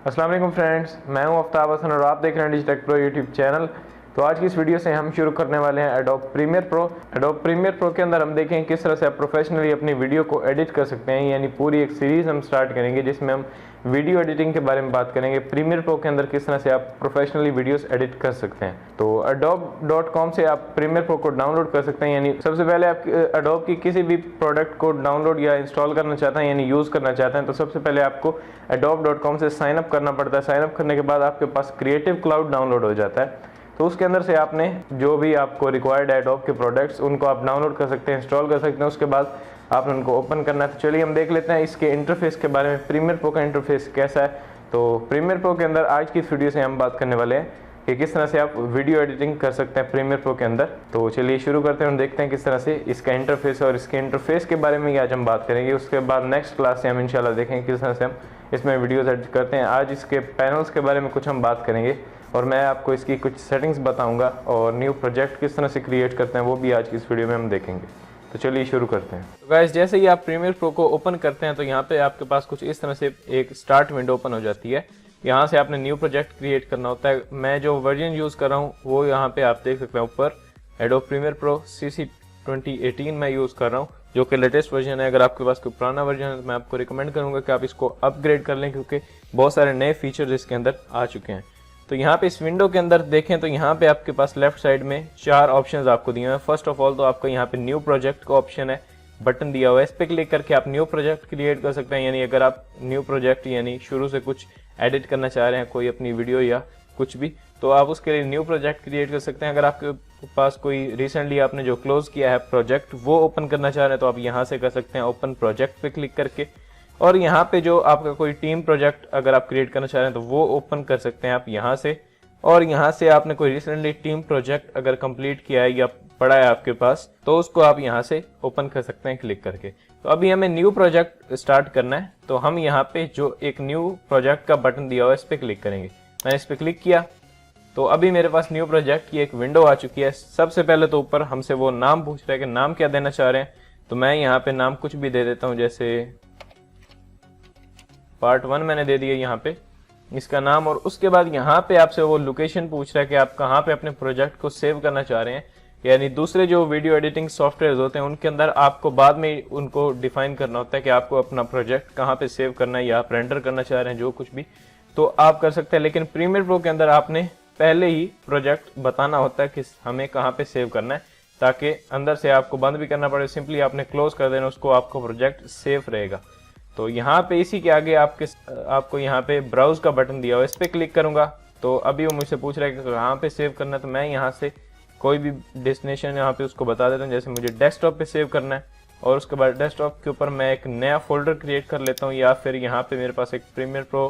अस्सलाम वालेकुम फ्रेंड्स, मैं हूं आफ्ताब हसन और आप देख रहे हैं डिजिटेक प्रो यूट्यूब चैनल। तो आज की इस वीडियो से हम शुरू करने वाले हैं Adobe Premiere Pro. Adobe Premiere Pro के अंदर हम देखेंगे किस तरह से आप प्रोफेशनली अपनी वीडियो को एडिट कर सकते हैं, यानी पूरी एक सीरीज़ हम स्टार्ट करेंगे जिसमें हम वीडियो एडिटिंग के बारे में बात करेंगे। प्रीमियर प्रो के अंदर किस तरह से आप प्रोफेशनली वीडियोस एडिट कर सकते हैं। तो adobe.com से आप प्रीमियर प्रो को डाउनलोड कर सकते हैं। यानी सबसे पहले आप एडोब की किसी भी प्रोडक्ट को डाउनलोड या इंस्टॉल करना चाहते हैं, यानी यूज़ करना चाहते हैं, तो सबसे पहले आपको adobe.com से साइन अप करना पड़ता है। साइन अप करने के बाद आपके पास क्रिएटिव क्लाउड डाउनलोड हो जाता है। तो उसके अंदर से आपने जो भी आपको रिक्वायर्ड है एडोब के प्रोडक्ट्स, उनको आप डाउनलोड कर सकते हैं, इंस्टॉल कर सकते हैं। उसके बाद आपने उनको ओपन करना है। तो चलिए हम देख लेते हैं इसके इंटरफेस के बारे में, प्रीमियर प्रो का इंटरफेस कैसा है। तो प्रीमियर प्रो के अंदर आज की इस वीडियो से हम बात करने वाले हैं कि किस तरह से आप वीडियो एडिटिंग कर सकते हैं प्रीमियर प्रो के अंदर। तो चलिए शुरू करते हैं और देखते हैं किस तरह से इसका इंटरफेस है, और इसके इंटरफेस के बारे में ही आज हम बात करेंगे। उसके बाद नेक्स्ट क्लास से हम इंशाल्लाह देखेंगे किस तरह से हम इसमें वीडियोस एडिट करते हैं। आज इसके पैनल्स के बारे में कुछ हम बात करेंगे और मैं आपको इसकी कुछ सेटिंग्स बताऊंगा, और न्यू प्रोजेक्ट किस तरह से क्रिएट करते हैं वो भी आज की इस वीडियो में हम देखेंगे। तो चलिए शुरू करते हैं। तो गाइस, जैसे ही आप प्रीमियर प्रो को ओपन करते हैं तो यहाँ पे आपके पास कुछ इस तरह से एक स्टार्ट विंडो ओपन हो जाती है। यहाँ से आपने न्यू प्रोजेक्ट क्रिएट करना होता है। मैं जो वर्जन यूज़ कर रहा हूँ वो यहाँ पे आप देख सकते हैं ऊपर, एडोब प्रीमियर प्रो CC 2018 मैं यूज़ कर रहा हूँ, जो कि लेटेस्ट वर्जन है। अगर आपके पास कोई पुराना वर्जन है तो मैं आपको रिकमेंड करूँगा कि आप इसको अपग्रेड कर लें, क्योंकि बहुत सारे नए फीचर्स इसके अंदर आ चुके हैं। तो यहाँ पे इस विंडो के अंदर देखें तो यहाँ पे आपके पास लेफ्ट साइड में 4 ऑप्शंस आपको दिए हुए हैं। फर्स्ट ऑफ ऑल तो आपको यहाँ पे न्यू प्रोजेक्ट का ऑप्शन है, बटन दिया हुआ है। इस पे क्लिक करके आप न्यू प्रोजेक्ट क्रिएट कर सकते हैं। यानी अगर आप न्यू प्रोजेक्ट यानी शुरू से कुछ एडिट करना चाह रहे हैं, कोई अपनी वीडियो या कुछ भी, तो आप उसके लिए न्यू प्रोजेक्ट क्रिएट कर सकते हैं। अगर आपके पास कोई रिसेंटली आपने जो क्लोज किया है प्रोजेक्ट वो ओपन करना चाह रहे हैं तो आप यहाँ से कर सकते हैं ओपन प्रोजेक्ट पे क्लिक करके। और यहाँ पे जो आपका कोई टीम प्रोजेक्ट अगर आप क्रिएट करना चाह रहे हैं तो वो ओपन कर सकते हैं आप यहाँ से। और यहाँ से आपने कोई रिसेंटली टीम प्रोजेक्ट अगर कंप्लीट किया है या पड़ा है आपके पास, तो उसको आप यहाँ से ओपन कर सकते हैं क्लिक करके। तो अभी हमें न्यू प्रोजेक्ट स्टार्ट करना है, तो हम यहाँ पे जो एक न्यू प्रोजेक्ट का बटन दिया हुआ है इस पर क्लिक करेंगे। मैंने इस पर क्लिक किया तो अभी मेरे पास न्यू प्रोजेक्ट की एक विंडो आ चुकी है। सबसे पहले तो ऊपर हमसे वो नाम पूछ रहा है कि नाम क्या देना चाह रहे हैं, तो मैं यहाँ पे नाम कुछ भी दे देता हूँ, जैसे पार्ट 1 मैंने दे दिया यहाँ पे इसका नाम। और उसके बाद यहाँ पे आपसे वो लोकेशन पूछ रहा है कि आप कहाँ पे अपने प्रोजेक्ट को सेव करना चाह रहे हैं। यानी दूसरे जो वीडियो एडिटिंग सॉफ्टवेयर होते हैं उनके अंदर आपको बाद में उनको डिफाइन करना होता है कि आपको अपना प्रोजेक्ट कहाँ पे सेव करना है, या आप रेंडर करना चाह रहे हैं जो कुछ भी, तो आप कर सकते हैं। लेकिन प्रीमियर प्रो के अंदर आपने पहले ही प्रोजेक्ट बताना होता है कि हमें कहाँ पे सेव करना है, ताकि अंदर से आपको बंद भी करना पड़े, सिंपली आपने क्लोज कर देना उसको, आपको प्रोजेक्ट सेफ रहेगा। तो यहाँ पे इसी के आगे आपको यहाँ पे ब्राउज का बटन दिया हुआ है, इस पर क्लिक करूंगा तो अभी वो मुझसे पूछ रहा है कि कहाँ पे सेव करना है। तो मैं यहाँ से कोई भी डेस्टिनेशन यहाँ पे उसको बता देता हूँ, जैसे मुझे डेस्कटॉप पे सेव करना है, और उसके बाद डेस्कटॉप के ऊपर मैं एक नया फोल्डर क्रिएट कर लेता हूँ, या फिर यहाँ पे मेरे पास एक प्रीमियर प्रो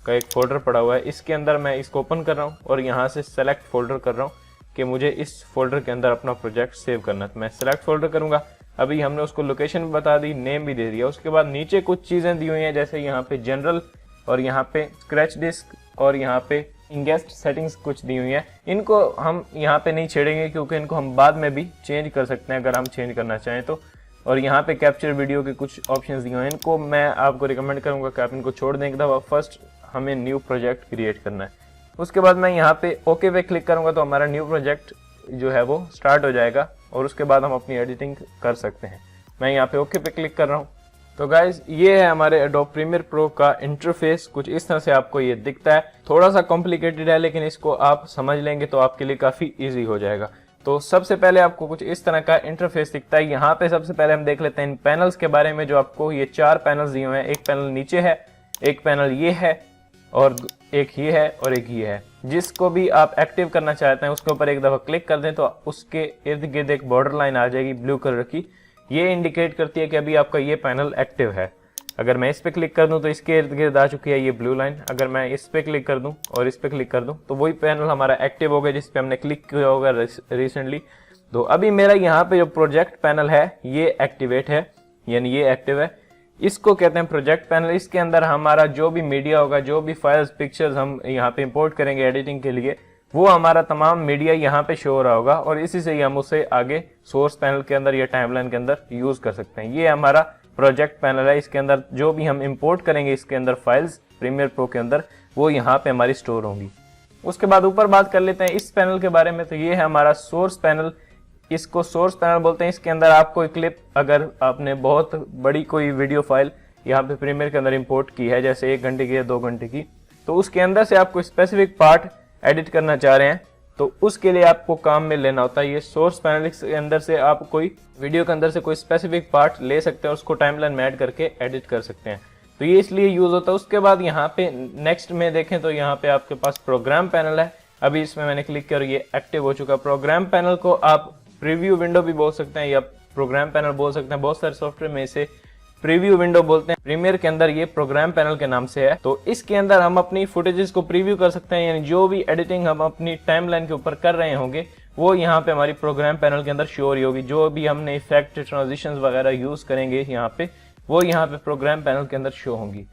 का एक फोल्डर पड़ा हुआ है, इसके अंदर मैं इसको ओपन कर रहा हूँ और यहाँ से सेलेक्ट फोल्डर कर रहा हूँ कि मुझे इस फोल्डर के अंदर अपना प्रोजेक्ट सेव करना है। तो मैं सेलेक्ट फोल्डर करूँगा। अभी हमने उसको लोकेशन बता दी, नेम भी दे दिया। उसके बाद नीचे कुछ चीज़ें दी हुई हैं, जैसे यहाँ पे जनरल और यहाँ पे स्क्रैच डिस्क और यहाँ पे इंगेस्ट सेटिंग्स कुछ दी हुई हैं। इनको हम यहाँ पे नहीं छेड़ेंगे क्योंकि इनको हम बाद में भी चेंज कर सकते हैं अगर हम चेंज करना चाहें तो। और यहाँ पे कैप्चर वीडियो के कुछ ऑप्शंस दिए हुए हैं, इनको मैं आपको रिकमेंड करूँगा कि आप इनको छोड़ दें एक दफ़ा। फर्स्ट हमें न्यू प्रोजेक्ट क्रिएट करना है। उसके बाद मैं यहाँ पे ओके पे क्लिक करूँगा तो हमारा न्यू प्रोजेक्ट जो है वो स्टार्ट हो जाएगा, और उसके बाद हम अपनी एडिटिंग कर सकते हैं। मैं यहाँ पे ओके पे क्लिक कर रहा हूँ। तो गाइज, ये है हमारे एडोब प्रीमियर प्रो का इंटरफेस। कुछ इस तरह से आपको ये दिखता है। थोड़ा सा कॉम्प्लिकेटेड है, लेकिन इसको आप समझ लेंगे तो आपके लिए काफ़ी ईजी हो जाएगा। तो सबसे पहले आपको कुछ इस तरह का इंटरफेस दिखता है। यहाँ पे सबसे पहले हम देख लेते हैं इन पैनल्स के बारे में, जो आपको ये 4 पैनल्स दिए हुए हैं। एक पैनल नीचे है, एक पैनल ये है, और एक ये है, और एक ये है। जिसको भी आप एक्टिव करना चाहते हैं उसके ऊपर एक दफ़ा क्लिक कर दें तो उसके इर्द गिर्द एक बॉर्डर लाइन आ जाएगी ब्लू कलर की। ये इंडिकेट करती है कि अभी आपका ये पैनल एक्टिव है। अगर मैं इस पे क्लिक कर दूं तो इसके इर्द गिर्द आ चुकी है ये ब्लू लाइन। अगर मैं इस पे क्लिक कर दूं और इस पे क्लिक कर दूं तो वही पैनल हमारा एक्टिव हो गया जिस पे हमने क्लिक किया होगा रिसेंटली। तो अभी मेरा यहाँ पे जो प्रोजेक्ट पैनल है ये एक्टिवेट है, यानी ये एक्टिव है। इसको कहते हैं प्रोजेक्ट पैनल। इसके अंदर हमारा जो भी मीडिया होगा, जो भी फाइल्स पिक्चर्स हम यहाँ पे इंपोर्ट करेंगे एडिटिंग के लिए, वो हमारा तमाम मीडिया यहाँ पे शो हो रहा होगा, और इसी से ही हम उसे आगे सोर्स पैनल के अंदर या टाइमलाइन के अंदर यूज कर सकते हैं। ये हमारा प्रोजेक्ट पैनल है। इसके अंदर जो भी हम इंपोर्ट करेंगे इसके अंदर फाइल्स प्रीमियर प्रो के अंदर, वो यहाँ पे हमारी स्टोर होंगी। उसके बाद ऊपर बात कर लेते हैं इस पैनल के बारे में। तो ये है हमारा सोर्स पैनल, इसको सोर्स पैनल बोलते हैं। इसके अंदर आप कोई क्लिप, अगर आपने बहुत बड़ी कोई वीडियो फाइल यहाँ पे प्रीमियर के अंदर इंपोर्ट की है, जैसे 1 घंटे की या 2 घंटे की, तो उसके अंदर से आप कोई स्पेसिफिक पार्ट एडिट करना चाह रहे हैं, तो उसके लिए आपको काम में लेना होता है ये सोर्स पैनल। के अंदर से आप कोई वीडियो के अंदर से कोई स्पेसिफिक पार्ट ले सकते हैं और उसको टाइमलाइन में ऐड करके एडिट कर सकते हैं, तो ये इसलिए यूज होता है। उसके बाद यहाँ पे नेक्स्ट में देखें तो यहाँ पे आपके पास प्रोग्राम पैनल है। अभी इसमें मैंने क्लिक किया और ये एक्टिव हो चुका। प्रोग्राम पैनल को आप प्रीव्यू विंडो भी बोल सकते हैं या प्रोग्राम पैनल बोल सकते हैं। बहुत सारे सॉफ्टवेयर में इसे प्रीव्यू विंडो बोलते हैं। प्रीमियर के अंदर ये प्रोग्राम पैनल के नाम से है। तो इसके अंदर हम अपनी फुटेजेस को प्रीव्यू कर सकते हैं, यानी जो भी एडिटिंग हम अपनी टाइमलाइन के ऊपर कर रहे होंगे वो यहाँ पे हमारी प्रोग्राम पैनल के अंदर शो हो रही होगी। जो भी हमने इफेक्ट, ट्रांजिशंस वगैरह यूज करेंगे यहाँ पे, वो यहाँ पे प्रोग्राम पैनल के अंदर शो होंगी।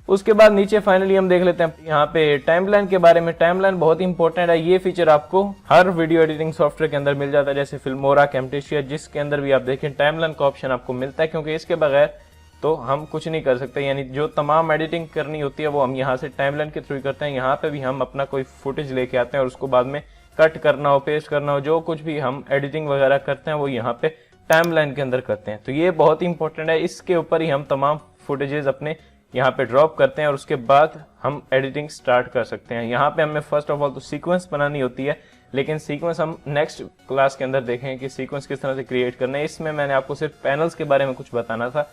उसके बाद नीचे फाइनली हम देख लेते हैं यहाँ पे टाइमलाइन के बारे में। टाइमलाइन बहुत इंपॉर्टेंट है। ये फीचर आपको हर वीडियो एडिटिंग सॉफ्टवेयर के अंदर मिल जाता है, जैसे फिल्मोरा, कैमटेशिया, जिसके अंदर भी आप देखें टाइमलाइन का ऑप्शन आपको मिलता है, क्योंकि इसके बगैर तो हम कुछ नहीं कर सकते। यानी जो तमाम एडिटिंग करनी होती है वो हम यहाँ से टाइमलाइन के थ्रू करते हैं। यहाँ पे भी हम अपना कोई फुटेज लेके आते हैं और उसको बाद में कट करना हो, पेस्ट करना हो, जो कुछ भी हम एडिटिंग वगैरह करते हैं वो यहाँ पे टाइमलाइन के अंदर करते हैं। तो ये बहुत इंपॉर्टेंट है। इसके ऊपर ही हम तमाम फुटेजेस अपने यहाँ पे ड्रॉप करते हैं और उसके बाद हम एडिटिंग स्टार्ट कर सकते हैं। यहाँ पे हमें फर्स्ट ऑफ ऑल तो सीक्वेंस बनानी होती है, लेकिन सीक्वेंस हम नेक्स्ट क्लास के अंदर देखेंगे कि सीक्वेंस किस तरह से क्रिएट करना है। इसमें मैंने आपको सिर्फ पैनल्स के बारे में कुछ बताना था।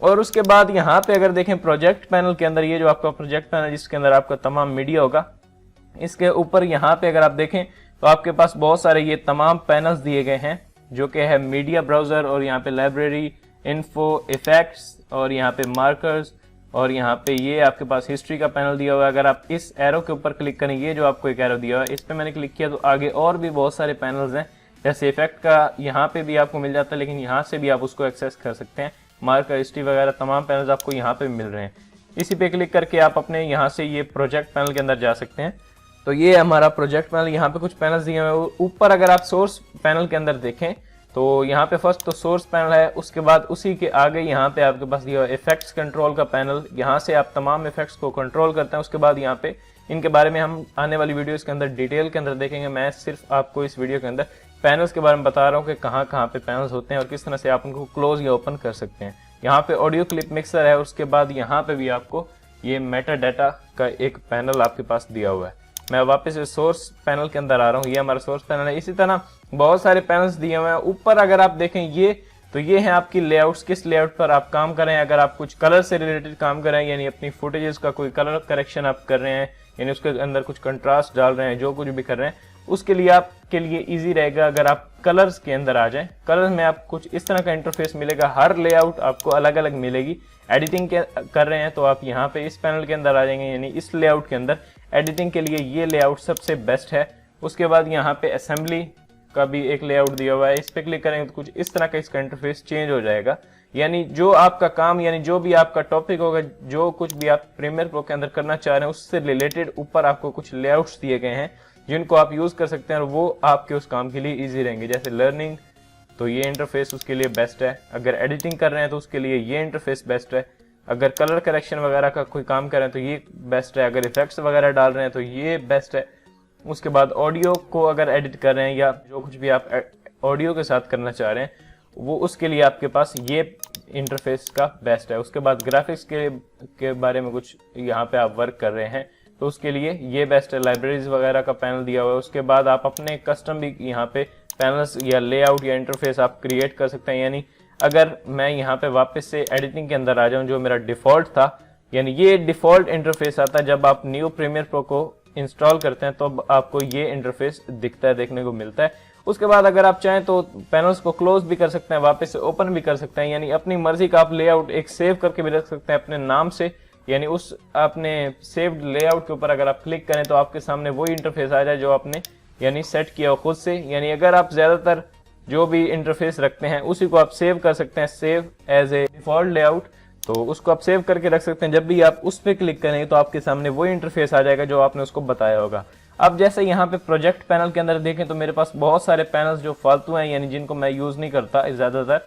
और उसके बाद यहाँ पे अगर देखें प्रोजेक्ट पैनल के अंदर, ये जो आपका प्रोजेक्ट पैनल जिसके अंदर आपका तमाम मीडिया होगा, इसके ऊपर यहाँ पे अगर आप देखें तो आपके पास बहुत सारे ये तमाम पैनल्स दिए गए हैं, जो कि है मीडिया ब्राउजर, और यहाँ पे लाइब्रेरी, इन्फो, इफेक्ट्स, और यहाँ पे मार्कर्स, और यहाँ पे ये आपके पास हिस्ट्री का पैनल दिया हुआ है। अगर आप इस एरो के ऊपर क्लिक करेंगे, ये जो आपको एक एरो दिया हुआ है, इस पे मैंने क्लिक किया तो आगे और भी बहुत सारे पैनल्स हैं। जैसे इफेक्ट का यहाँ पे भी आपको मिल जाता है, लेकिन यहाँ से भी आप उसको एक्सेस कर सकते हैं। मार्कर, हिस्ट्री वगैरह तमाम पैनल्स आपको यहाँ पे मिल रहे हैं। इसी पे क्लिक करके आप अपने यहाँ से ये प्रोजेक्ट पैनल के अंदर जा सकते हैं। तो ये हमारा प्रोजेक्ट पैनल, यहाँ पे कुछ पैनल्स दिए हुए हैं। ऊपर अगर आप सोर्स पैनल के अंदर देखें तो यहाँ पे फर्स्ट तो सोर्स पैनल है, उसके बाद उसी के आगे यहाँ पे आपके पास दिया हुआ इफेक्ट्स कंट्रोल का पैनल। यहाँ से आप तमाम इफेक्ट्स को कंट्रोल करते हैं। उसके बाद यहाँ पे इनके बारे में हम आने वाली वीडियोस के अंदर डिटेल के अंदर देखेंगे। मैं सिर्फ आपको इस वीडियो के अंदर पैनल्स के बारे में बता रहा हूँ कि कहाँ कहाँ पे पैनल्स होते हैं और किस तरह से आप उनको क्लोज या ओपन कर सकते हैं। यहाँ पे ऑडियो क्लिप मिक्सर है, उसके बाद यहाँ पे भी आपको ये मेटा डाटा का एक पैनल आपके पास दिया हुआ है। मैं वापस सोर्स पैनल के अंदर आ रहा हूँ। ये हमारा सोर्स पैनल है। इसी तरह बहुत सारे पैनल्स दिए हुए हैं। ऊपर अगर आप देखें ये तो ये है आपकी लेआउट्स, किस लेआउट पर आप काम कर रहे हैं। अगर आप कुछ कलर से रिलेटेड काम कर रहे हैं, यानी अपनी फुटेजेस का कोई कलर करेक्शन आप कर रहे हैं, यानी उसके अंदर कुछ कंट्रास्ट डाल रहे हैं, जो कुछ भी कर रहे हैं, उसके लिए आपके लिए इजी रहेगा अगर आप कलर्स के अंदर आ जाएं। कलर्स में आप कुछ इस तरह का इंटरफेस मिलेगा। हर लेआउट आपको अलग अलग मिलेगी। एडिटिंग कर रहे हैं तो आप यहाँ पे इस पैनल के अंदर आ जाएंगे, यानी इस लेआउट के अंदर एडिटिंग के लिए ये लेआउट सबसे बेस्ट है। उसके बाद यहाँ पे असेंबली का भी एक लेआउट दिया हुआ है। इस पे क्लिक करेंगे तो कुछ इस तरह का इसका इंटरफेस चेंज हो जाएगा। यानी जो आपका काम, यानी जो भी आपका टॉपिक होगा, जो कुछ भी आप प्रीमियर प्रो के अंदर करना चाह रहे हैं, उससे रिलेटेड ऊपर आपको कुछ लेआउट्स दिए गए हैं जिनको आप यूज कर सकते हैं और वो आपके उस काम के लिए इजी रहेंगे। जैसे लर्निंग, तो ये इंटरफेस उसके लिए बेस्ट है। अगर एडिटिंग कर रहे हैं तो उसके लिए ये इंटरफेस बेस्ट है। अगर कलर करेक्शन वगैरह का कोई काम कर रहे हैं तो ये बेस्ट है। अगर इफेक्ट्स वगैरह डाल रहे हैं तो ये बेस्ट है। उसके बाद ऑडियो को अगर एडिट कर रहे हैं या जो कुछ भी आप ऑडियो के साथ करना चाह रहे हैं, वो उसके लिए आपके पास ये इंटरफेस का बेस्ट है। उसके बाद ग्राफिक्स के बारे में कुछ यहाँ पे आप वर्क कर रहे हैं तो उसके लिए ये बेस्ट है। लाइब्रेरीज वगैरह का पैनल दिया हुआ है। उसके बाद आप अपने कस्टम भी यहाँ पे पैनल्स या लेआउट या इंटरफेस आप क्रिएट कर सकते हैं। यानी अगर मैं यहाँ पे वापस से एडिटिंग के अंदर आ जाऊँ, जो मेरा डिफॉल्ट था, यानी ये डिफॉल्ट इंटरफेस आता है जब आप न्यू प्रीमियर प्रो को इंस्टॉल करते हैं, तो आपको ये इंटरफेस दिखता है, देखने को मिलता है। उसके बाद अगर आप चाहें तो पैनल्स को क्लोज भी कर सकते हैं, वापस से ओपन भी कर सकते हैं। यानी अपनी मर्जी का आप लेआउट एक सेव करके भी रख सकते हैं अपने नाम से। यानी उस अपने सेव्ड लेआउट के ऊपर अगर आप क्लिक करें तो आपके सामने वही इंटरफेस आ जाए जो आपने यानी सेट किया हो खुद से। यानी अगर आप ज्यादातर जो भी इंटरफेस रखते हैं उसी को आप सेव कर सकते हैं, save as a default layout, तो उसको आप सेव करके रख सकते हैं। जब भी आप उस पर क्लिक करेंगे तो आपके सामने वही इंटरफेस आ जाएगा जो आपने उसको बताया होगा। अब जैसे यहाँ पे प्रोजेक्ट पैनल के अंदर देखें तो मेरे पास बहुत सारे पैनल्स जो फालतू हैं, यानी जिनको मैं यूज नहीं करता ज्यादातर,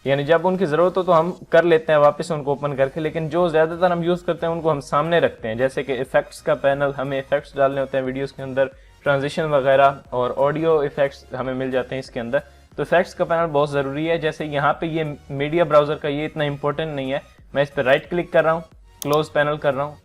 यानी जब उनकी जरूरत हो तो हम कर लेते हैं वापस उनको ओपन करके, लेकिन जो ज्यादातर हम यूज करते हैं उनको हम सामने रखते हैं। जैसे कि इफेक्ट्स का पैनल, हमें इफेक्ट्स डालने होते हैं वीडियोस के अंदर, ट्रांजिशन वगैरह और ऑडियो इफेक्ट्स हमें मिल जाते हैं इसके अंदर, तो इफेक्ट्स का पैनल बहुत जरूरी है। जैसे यहाँ पे ये मीडिया ब्राउजर का ये इतना इंपॉर्टेंट नहीं है, मैं इस पर राइट क्लिक कर रहा हूँ, क्लोज पैनल कर रहा हूँ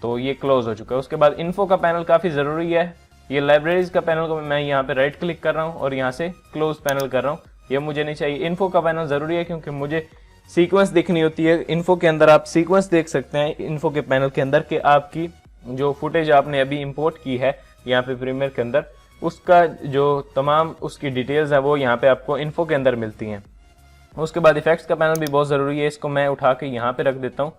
तो ये क्लोज हो चुका है। उसके बाद इन्फो का पैनल काफी जरूरी है, ये लाइब्रेरीज का पैनल को मैं यहाँ पे राइट क्लिक कर रहा हूँ और यहाँ से क्लोज पैनल कर रहा हूँ, ये मुझे नहीं चाहिए। इन्फो का पैनल जरूरी है क्योंकि मुझे सीक्वेंस दिखनी होती है। इन्फो के अंदर आप सीक्वेंस देख सकते हैं इन्फो के पैनल के अंदर कि आपकी जो फुटेज आपने अभी इंपोर्ट की है यहाँ पे प्रीमियर के अंदर, उसका जो तमाम उसकी डिटेल्स है वो यहाँ पे आपको इन्फो के अंदर मिलती हैं। उसके बाद इफेक्ट्स का पैनल भी बहुत जरूरी है, इसको मैं उठा के यहाँ पे रख देता हूँ।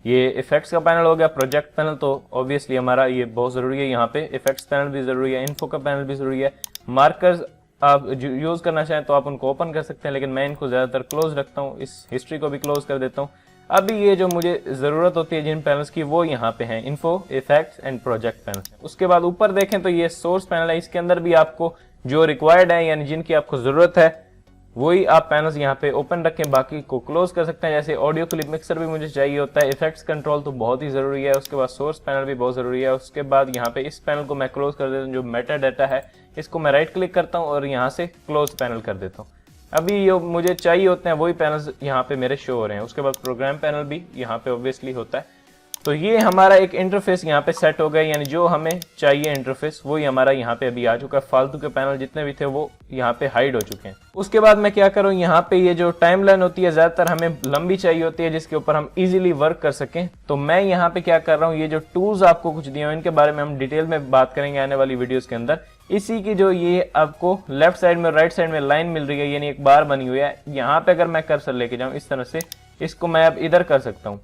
ये इफेक्ट्स का पैनल हो गया। प्रोजेक्ट पैनल तो ऑब्वियसली हमारा ये बहुत जरूरी है, यहाँ पे इफेक्ट्स पैनल भी जरूरी है, इन्फो का पैनल भी जरूरी है। मार्कर्स आप यूज करना चाहें तो आप उनको ओपन कर सकते हैं, लेकिन मैं इनको ज्यादातर क्लोज रखता हूँ, इस हिस्ट्री को भी क्लोज कर देता हूँ। अभी ये जो मुझे जरूरत होती है जिन पैनल्स की वो यहाँ पे हैं, info, effects and project panel. उसके बाद ऊपर देखें तो ये सोर्स पैनल है, इसके अंदर भी आपको जो रिक्वायर्ड है यानी जिनकी आपको जरूरत है वही आप पैनल्स यहाँ पे ओपन रखें, बाकी को क्लोज कर सकते हैं। जैसे ऑडियो क्लिप मिक्सर भी मुझे चाहिए होता है, इफेक्ट्स कंट्रोल तो बहुत ही जरूरी है, उसके बाद सोर्स पैनल भी बहुत जरूरी है। उसके बाद यहाँ पे इस पैनल को मैं क्लोज कर देता हूँ, जो मेटा डाटा है इसको मैं राइट क्लिक करता हूँ और यहाँ से क्लोज पैनल कर देता हूँ। अभी जो मुझे चाहिए होते हैं वही पैनल्स यहाँ पे मेरे शो हो रहे हैं। उसके बाद प्रोग्राम पैनल भी यहाँ पे ऑब्वियसली होता है। तो ये हमारा एक इंटरफेस यहाँ पे सेट हो गया, यानी जो हमें चाहिए इंटरफेस वही हमारा यहाँ पे अभी आ चुका है। फालतू के पैनल जितने भी थे वो यहाँ पे हाइड हो चुके हैं। उसके बाद मैं क्या करूँ, यहाँ पे ये जो टाइमलाइन होती है ज्यादातर हमें लंबी चाहिए होती है जिसके ऊपर हम इजीली वर्क कर सकें। तो मैं यहाँ पे क्या कर रहा हूँ, ये जो टूल्स आपको कुछ दिए हैं इनके बारे में हम डिटेल में बात करेंगे आने वाली वीडियोस के अंदर। इसी की जो ये आपको लेफ्ट साइड में राइट साइड में लाइन मिल रही है, यानी एक बार बनी हुई है, यहाँ पे अगर मैं कर्सर लेके जाऊँ इस तरह से, इसको मैं अब इधर कर सकता हूँ।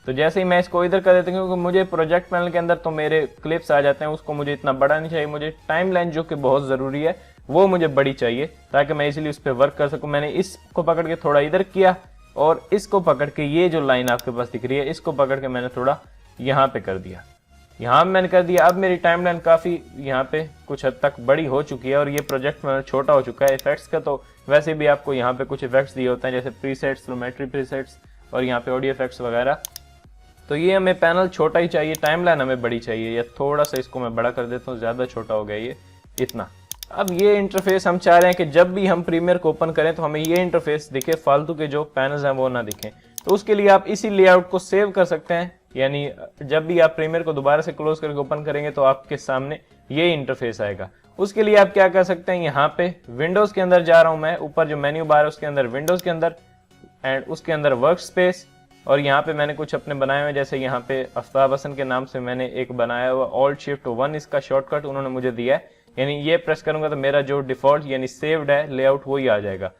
तो जैसे ही मैं इसको इधर कर देता हूँ, क्योंकि मुझे प्रोजेक्ट पैनल के अंदर तो मेरे क्लिप्स आ जाते हैं, उसको मुझे इतना बड़ा नहीं चाहिए, मुझे टाइमलाइन जो कि बहुत जरूरी है वो मुझे बड़ी चाहिए ताकि मैं इजीली उस पर वर्क कर सकूं। मैंने इसको पकड़ के थोड़ा इधर किया और इसको पकड़ के ये जो लाइन आपके पास दिख रही है इसको पकड़ के मैंने थोड़ा यहाँ पे कर दिया, यहाँ मैंने कर दिया। अब मेरी टाइमलाइन काफी यहाँ पे कुछ हद तक बड़ी हो चुकी है और ये प्रोजेक्ट पैनल छोटा हो चुका है। इफेक्ट्स का तो वैसे भी आपको यहाँ पे कुछ इफेक्ट्स दिए होते हैं जैसे प्रीसेट्स, थ्रोमेट्री प्रीसेट्स और यहाँ पे ऑडियो इफेक्ट्स वगैरह। तो ये हमें पैनल छोटा ही चाहिए, टाइमलाइन हमें बड़ी चाहिए, या थोड़ा सा इसको मैं बड़ा कर देता हूँ, ज्यादा छोटा हो गया ये इतना। अब ये इंटरफेस हम चाह रहे हैं कि जब भी हम प्रीमियर को ओपन करें तो हमें ये इंटरफेस दिखे, फालतू के जो पैनल्स हैं वो ना दिखें। तो उसके लिए आप इसी लेआउट को सेव कर सकते हैं, यानी जब भी आप प्रीमियर को दोबारा से क्लोज करके ओपन करेंगे तो आपके सामने ये इंटरफेस आएगा। उसके लिए आप क्या कर सकते हैं, यहाँ पे विंडोज के अंदर जा रहा हूं मैं, ऊपर जो मेन्यू बार है उसके अंदर विंडोज के अंदर एंड उसके अंदर वर्क स्पेस, और यहाँ पे मैंने कुछ अपने बनाए हुए, जैसे यहाँ पे आफ्ताब हसन के नाम से मैंने एक बनाया हुआ, Alt+Shift+1 इसका शॉर्टकट उन्होंने मुझे दिया है, यानी ये प्रेस करूंगा तो मेरा जो डिफॉल्ट यानी सेव्ड है लेआउट वही आ जाएगा।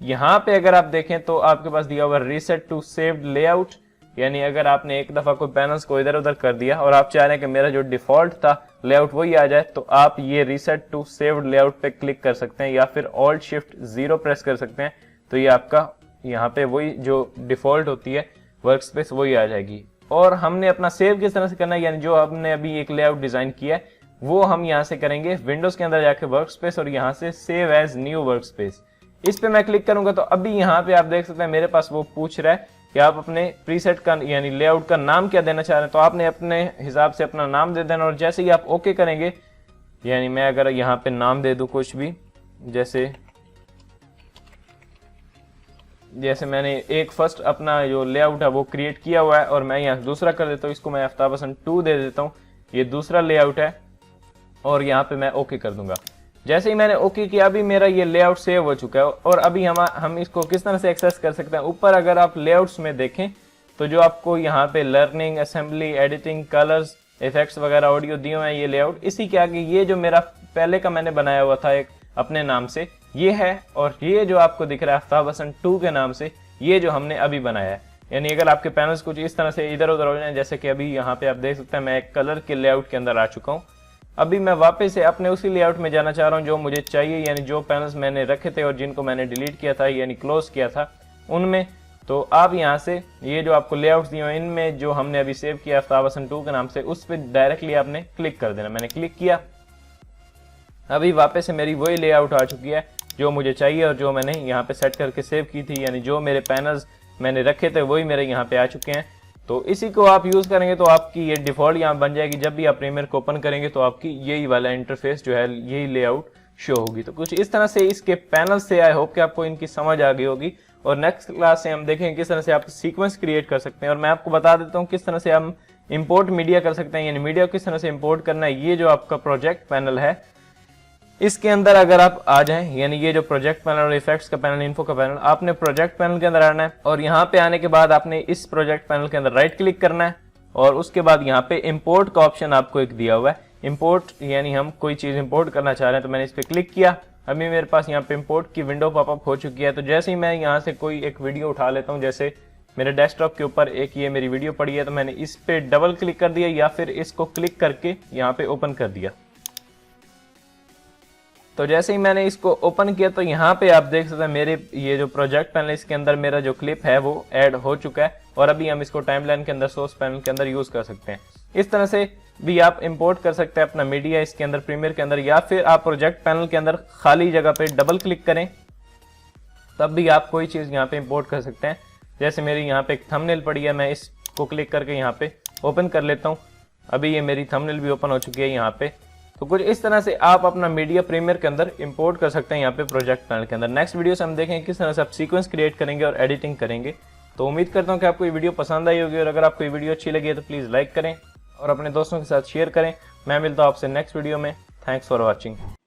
यहाँ पे अगर आप देखें तो आपके पास दिया हुआ रीसेट टू सेव्ड लेआउट, यानी अगर आपने एक दफा कोई पैनल्स को इधर उधर कर दिया और आप चाह रहे हैं कि मेरा जो डिफॉल्ट था लेआउट वही आ जाए, तो आप ये रीसेट टू सेव्ड लेआउट पे क्लिक कर सकते हैं या फिर Alt+Shift+0 प्रेस कर सकते हैं। तो ये आपका यहाँ पे वही जो डिफॉल्ट होती है वर्क स्पेस वही आ जाएगी। और हमने अपना सेव किस तरह से करना है, यानी जो हमने अभी एक लेआउट डिजाइन किया है वो हम यहाँ से करेंगे विंडोज के अंदर जाके वर्क स्पेस और यहाँ से save as new work space, इस पे मैं क्लिक करूंगा तो अभी यहाँ पे आप देख सकते हैं मेरे पास वो पूछ रहा है कि आप अपने प्रीसेट का यानी लेआउट का नाम क्या देना चाह रहे हैं। तो आपने अपने हिसाब से अपना नाम दे देना और जैसे ही आप ओके करेंगे, यानी मैं अगर यहाँ पे नाम दे दूं कुछ भी, जैसे मैंने एक फर्स्ट अपना जो लेआउट है वो क्रिएट किया हुआ है और मैं यहाँ दूसरा कर देता हूँ, इसको मैं आफ्ताब हसन 2 दे देता हूँ, ये दूसरा लेआउट है और यहाँ पे मैं ओके कर दूंगा। जैसे ही मैंने ओके किया अभी मेरा ये लेआउट सेव हो चुका है। और अभी हम इसको किस तरह से एक्सेस कर सकते हैं, ऊपर अगर आप लेआउट्स में देखें तो जो आपको यहाँ पे learning, assembly, editing, colours, effects वगैरह, ऑडियो दिए हुए हैं ये लेआउट, इसी के आगे ये जो मेरा पहले का मैंने बनाया हुआ था एक अपने नाम से ये है, और ये जो आपको दिख रहा है आफ्ताब हसन 2 के नाम से ये जो हमने अभी बनाया है। यानी अगर आपके पैनल्स कुछ इस तरह से इधर उधर हो जाए, जैसे कि अभी यहाँ पे आप देख सकते हैं मैं एक कलर के लेआउट के अंदर आ चुका हूँ। अभी मैं वापस से अपने उसी लेआउट में जाना चाह रहा हूँ जो मुझे चाहिए, यानी जो पैनल्स मैंने रखे थे और जिनको मैंने डिलीट किया था यानी क्लोज किया था उनमें। तो आप यहाँ से ये जो आपको लेआउट्स दिए हैं इनमें जो हमने अभी सेव किया आफ्ताब हसन 2 के नाम से उस पर डायरेक्टली आपने क्लिक कर देना। मैंने क्लिक किया, अभी वापस से मेरी वही लेआउट आ चुकी है जो मुझे चाहिए और जो मैंने यहाँ पे सेट करके सेव की थी, यानी जो मेरे पैनल्स मैंने रखे थे वही मेरे यहाँ पे आ चुके हैं। तो इसी को आप यूज़ करेंगे तो आपकी ये डिफ़ॉल्ट यहाँ बन जाएगी। जब भी आप प्रीमियर को ओपन करेंगे तो आपकी यही वाला इंटरफेस जो है, यही लेआउट शो होगी। तो कुछ इस तरह से इसके पैनल से आई होप कि आपको इनकी समझ आ गई होगी। और नेक्स्ट क्लास से हम देखेंगे किस तरह से आप सीक्वेंस क्रिएट कर सकते हैं। और मैं आपको बता देता हूँ किस तरह से हम इंपोर्ट मीडिया कर सकते हैं, यानी मीडिया को किस तरह से इंपोर्ट करना है। ये जो आपका प्रोजेक्ट पैनल है, इसके अंदर अगर आप आ जाएं, यानी ये जो प्रोजेक्ट पैनल और इफेक्ट्स का पैनल, इन्फो का पैनल, आपने प्रोजेक्ट पैनल के अंदर आना है। और यहाँ पे आने के बाद आपने इस प्रोजेक्ट पैनल के अंदर राइट क्लिक करना है और उसके बाद यहाँ पे इंपोर्ट का ऑप्शन आपको एक दिया हुआ है। इंपोर्ट यानी हम कोई चीज इंपोर्ट करना चाह रहे हैं, तो मैंने इस पर क्लिक किया। अभी मेरे पास यहाँ पे इंपोर्ट की विंडो पॉपअप हो चुकी है। तो जैसे ही मैं यहाँ से कोई एक वीडियो उठा लेता हूँ, जैसे मेरे डेस्कटॉप के ऊपर एक ये मेरी वीडियो पड़ी है, तो मैंने इस पे डबल क्लिक कर दिया या फिर इसको क्लिक करके यहाँ पे ओपन कर दिया। तो जैसे ही मैंने इसको ओपन किया तो यहाँ पे आप देख सकते हैं मेरे ये जो प्रोजेक्ट पैनल, इसके अंदर मेरा जो क्लिप है वो ऐड हो चुका है। और अभी हम इसको टाइमलाइन के अंदर सोर्स पैनल के अंदर यूज कर सकते हैं। इस तरह से भी आप इंपोर्ट कर सकते हैं अपना मीडिया इसके अंदर, प्रीमियर के अंदर, या फिर आप प्रोजेक्ट पैनल के अंदर खाली जगह पे डबल क्लिक करें तब भी आप कोई चीज यहाँ पे इंपोर्ट कर सकते हैं। जैसे मेरी यहाँ पे एक थंबनेल पड़ी है, मैं इसको क्लिक करके यहाँ पे ओपन कर लेता हूँ। अभी ये मेरी थंबनेल भी ओपन हो चुकी है यहाँ पे। तो कुछ इस तरह से आप अपना मीडिया प्रीमियर के अंदर इंपोर्ट कर सकते हैं यहाँ पे प्रोजेक्ट पैनल के अंदर। नेक्स्ट वीडियो से हम देखेंगे किस तरह से आप सीक्वेंस क्रिएट करेंगे और एडिटिंग करेंगे। तो उम्मीद करता हूँ कि आपको ये वीडियो पसंद आई होगी, और अगर आपको ये वीडियो अच्छी लगी है तो प्लीज़ लाइक करें और अपने दोस्तों के साथ शेयर करें। मैं मिलता हूँ आपसे नेक्स्ट वीडियो में। Thanks for watching.